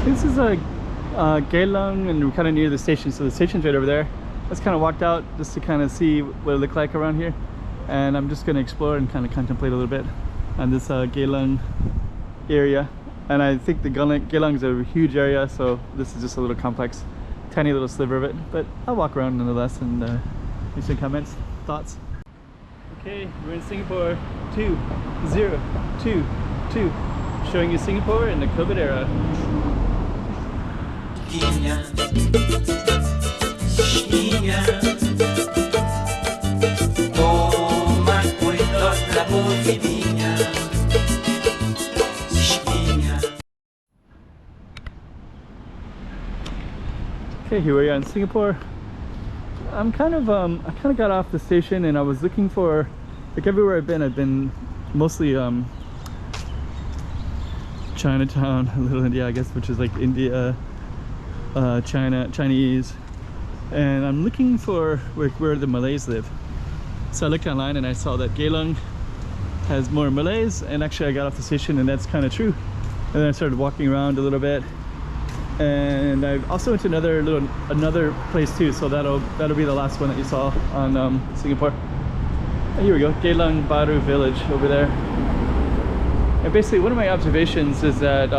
This is a Geylung, and we're kind of near the station, so the station's right over there. Let's kind of walked out just to kind of see what it looked like around here, and I'm just going to explore and kind of contemplate a little bit on this Geylung area. And I think the Geylung is a huge area, so this is just a little complex, tiny little sliver of it. But I'll walk around nonetheless and make some comments, thoughts. Okay, we're in Singapore 2022, showing you Singapore in the COVID era. Okay, here we are in Singapore. I kind of got off the station and I was looking for, like, everywhere I've been mostly Chinatown, Little India, I guess, which is like India, Chinese, and I'm looking for where the Malays live. So I looked online and I saw that Geylung has more Malays, and actually I got off the station and that's kind of true. And then I started walking around a little bit, and I also went to another place too, so that'll be the last one that you saw on Singapore. And here we go, Geylung Baru village over there. And basically one of my observations is that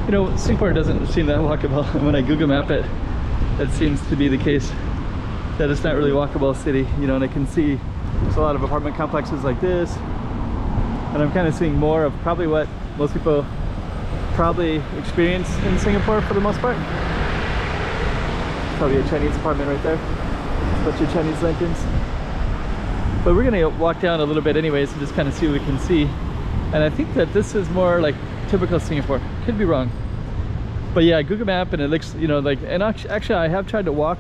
you know, Singapore doesn't seem that walkable. And when I Google map it, that seems to be the case, that it's not really a walkable city, you know. And I can see there's a lot of apartment complexes like this, and I'm kind of seeing more of probably what most people probably experience in Singapore for the most part. Probably a Chinese apartment right there, a bunch of Chinese lanterns. But we're gonna walk down a little bit anyways and just kind of see what we can see. And I think that this is more like typical Singapore. Could be wrong, but yeah, Google map, and it looks, you know, like, and actually I have tried to walk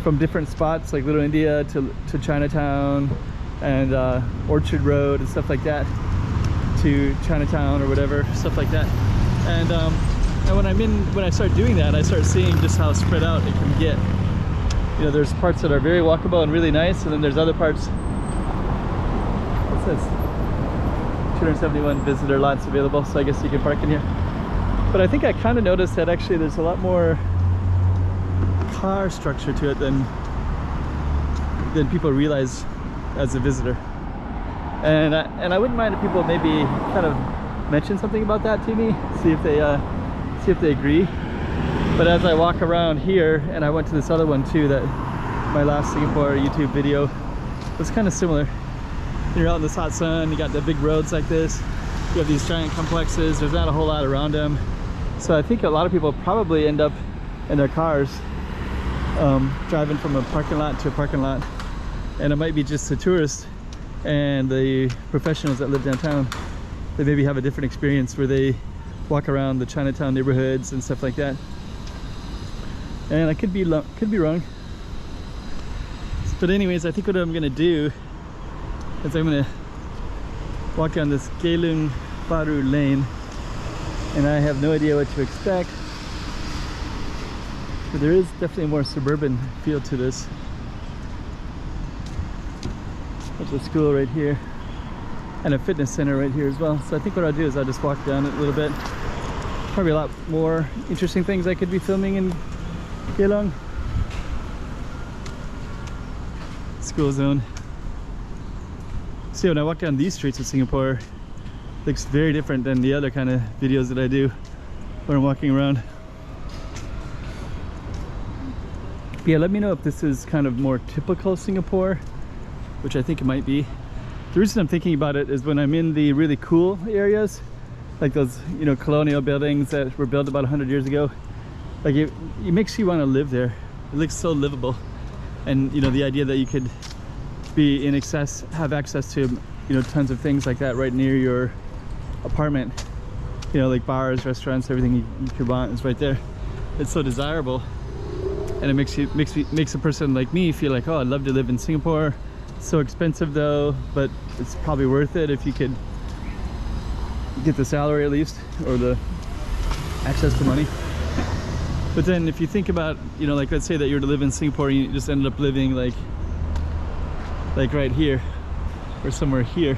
from different spots like Little India to Chinatown and Orchard Road and stuff like that, to Chinatown or whatever, stuff like that. And when I start doing that, I start seeing just how spread out it can get. You know, there's parts that are very walkable and really nice, and then there's other parts. What's this? 271 visitor lots available, so I guess you can park in here. But I think I kind of noticed that actually there's a lot more car structure to it than people realize as a visitor. And I wouldn't mind if people maybe kind of mention something about that to me, see if they agree. But as I walk around here, and I went to this other one too, that my last Singapore YouTube video was kind of similar. You're out in this hot sun, you got the big roads like this, you have these giant complexes, there's not a whole lot around them. So I think a lot of people probably end up in their cars driving from a parking lot to a parking lot. And it might be just the tourists and the professionals that live downtown. They maybe have a different experience where they walk around the Chinatown neighborhoods and stuff like that. And I could be wrong. But anyways, I think what I'm gonna do is I'm gonna walk down this Geylung Baru lane, and I have no idea what to expect. But there is definitely a more suburban feel to this. There's a school right here, and a fitness center right here as well. So I think what I'll do is I'll just walk down it a little bit. Probably a lot more interesting things I could be filming in Geylung. School zone. See, when I walk down these streets of Singapore, it looks very different than the other kind of videos that I do when I'm walking around. But yeah, let me know if this is kind of more typical Singapore, which I think it might be. The reason I'm thinking about it is when I'm in the really cool areas, like those, you know, colonial buildings that were built about 100 years ago, like it makes you want to live there. It looks so livable. And, you know, the idea that you could be have access to, you know, tons of things like that right near your apartment, you know, like bars, restaurants, everything you could want is right there. It's so desirable, and it makes a person like me feel like, oh, I'd love to live in Singapore. It's so expensive though, but it's probably worth it if you could get the salary at least, or the access to money. But then if you think about, you know, like let's say that you were to live in Singapore and you just ended up living like right here or somewhere here,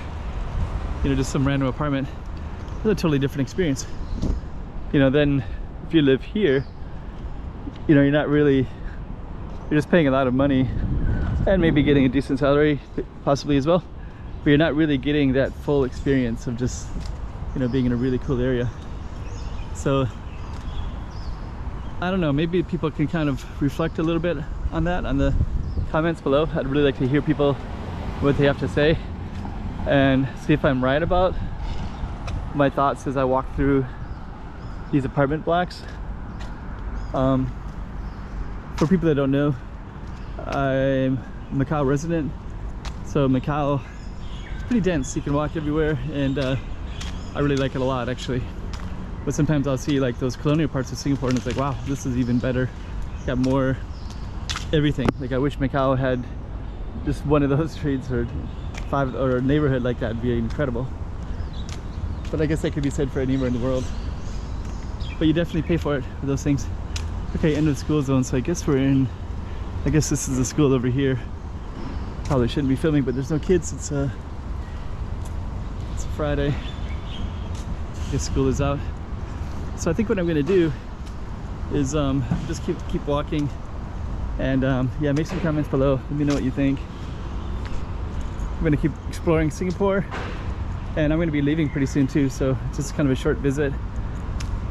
you know, just some random apartment, it's a totally different experience. you know, then if you live here, you know, you're just paying a lot of money and maybe getting a decent salary possibly as well, but you're not really getting that full experience of just, you know, being in a really cool area. So I don't know, maybe people can kind of reflect a little bit on that on the comments below. I'd really like to hear people what they have to say and see if I'm right about my thoughts as I walk through these apartment blocks. For people that don't know, I'm a Macau resident, so Macau is pretty dense. You can walk everywhere, and I really like it a lot actually. But sometimes I'll see like those colonial parts of Singapore and it's like, wow, this is even better. Got more everything. Like I wish Macau had just one of those streets or a neighborhood like that. Would be incredible. But I guess that could be said for anywhere in the world. But you definitely pay for it for those things. Okay, end of school zone. So I guess this is the school over here. Probably shouldn't be filming, but there's no kids. It's a Friday. I guess school is out. So I think what I'm gonna do is just keep walking, and yeah, make some comments below. Let me know what you think. I'm gonna keep exploring Singapore, and I'm gonna be leaving pretty soon too. So it's just kind of a short visit.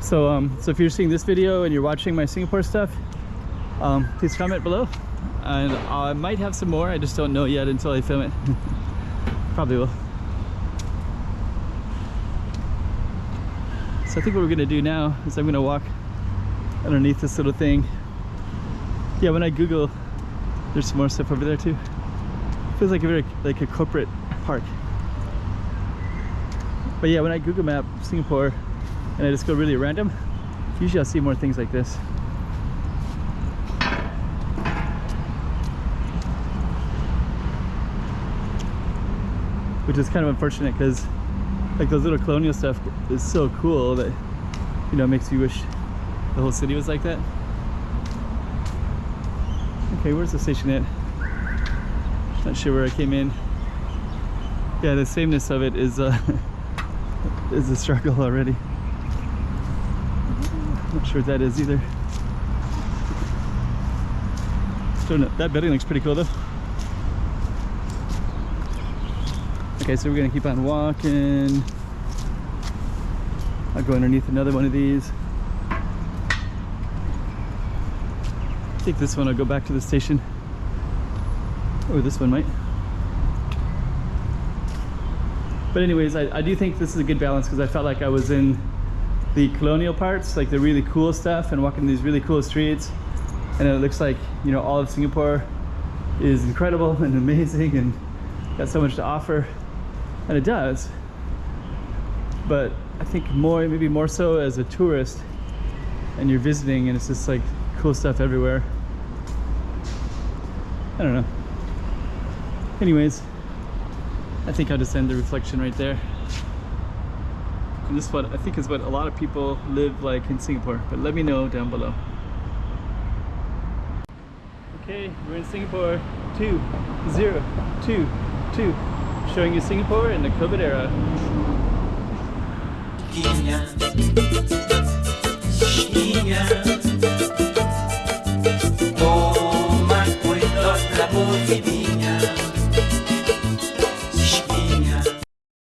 So so if you're seeing this video and you're watching my Singapore stuff, please comment below, and I might have some more. I just don't know yet until I film it. Probably will. So I think what we're gonna do now is I'm gonna walk underneath this little thing. Yeah, when I Google, there's some more stuff over there too. It feels like a corporate park. But yeah, when I Google map Singapore and I just go really random, usually I'll see more things like this. Which is kind of unfortunate because like those little colonial stuff is so cool that, you know, makes you wish the whole city was like that. Okay, where's the station at? Not sure where I came in. Yeah, the sameness of it is is a struggle already. Not sure what that is either. Don't know. That building looks pretty cool though. Okay, so we're gonna keep on walking. I'll go underneath another one of these. I think this one will go back to the station. Or this one might. But anyways, I do think this is a good balance because I felt like I was in the colonial parts, like the really cool stuff, and walking these really cool streets. And it looks like, you know, all of Singapore is incredible and amazing and got so much to offer. And it does, but I think maybe more so as a tourist and you're visiting and it's just like cool stuff everywhere. I don't know. Anyways, I think I'll just end the reflection right there. And this one I think is what a lot of people live like in Singapore, but let me know down below. Okay, we're in Singapore 2022. Showing you Singapore in the COVID era. Toma cuidado la